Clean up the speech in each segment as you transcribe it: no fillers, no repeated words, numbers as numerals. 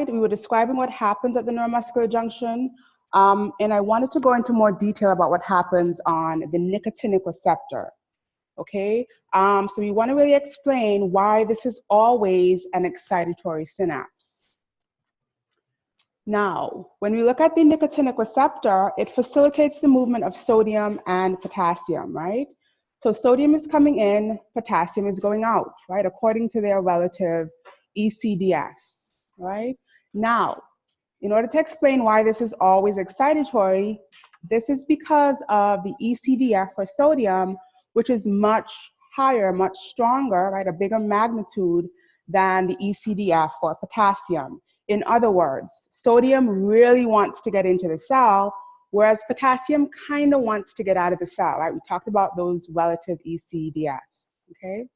slide, we were describing what happens at the neuromuscular junction, and I wanted to go into more detail about what happens on the nicotinic receptor, okay? So we want to really explain why this is always an excitatory synapse. Now, when we look at the nicotinic receptor, it facilitates the movement of sodium and potassium, right? So sodium is coming in, potassium is going out, right? According to their relative ECDFs, right? Now, in order to explain why this is always excitatory, this is because of the ECDF for sodium, which is much higher, much stronger, right? A bigger magnitude than the ECDF for potassium. In other words, sodium really wants to get into the cell, whereas potassium kind of wants to get out of the cell, right? We talked about those relative ECDFs, okay?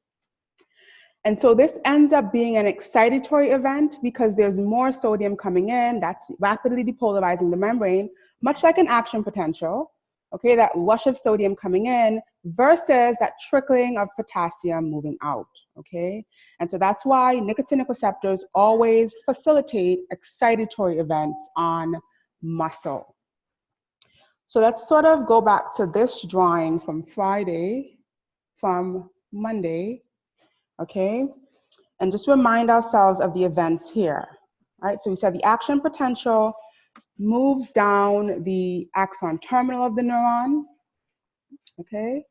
And so this ends up being an excitatory event because there's more sodium coming in that's rapidly depolarizing the membrane, much like an action potential, okay? That rush of sodium coming in versus that trickling of potassium moving out, okay? And so that's why nicotinic receptors always facilitate excitatory events on muscle. So let's sort of go back to this drawing from Monday, okay? And just remind ourselves of the events here, right? So we said the action potential moves down the axon terminal of the neuron, okay?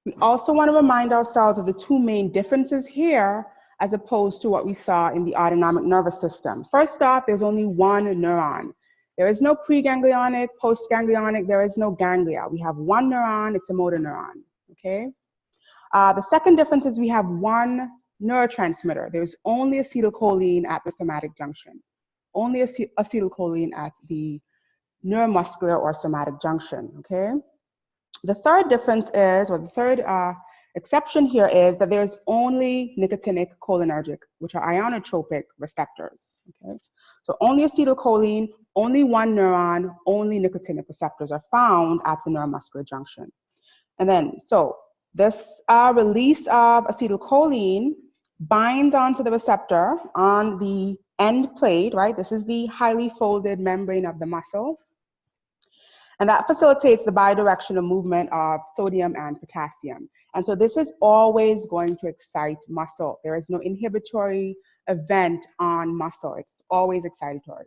We also want to remind ourselves of the two main differences here as opposed to what we saw in the autonomic nervous system. First off, there's only one neuron. There is no preganglionic, postganglionic, there is no ganglia. We have one neuron, it's a motor neuron, okay? The second difference is we have one neurotransmitter. There's only acetylcholine at the somatic junction. Only acetylcholine at the neuromuscular or somatic junction, okay? The third difference is, or the third exception here is that there's only nicotinic cholinergic, which are ionotropic receptors, okay? So only acetylcholine, only one neuron, only nicotinic receptors are found at the neuromuscular junction. And then, so this release of acetylcholine binds onto the receptor on the end plate, right? This is the highly folded membrane of the muscle. And that facilitates the bidirectional movement of sodium and potassium. And so this is always going to excite muscle. There is no inhibitory event on muscle. It's always excitatory,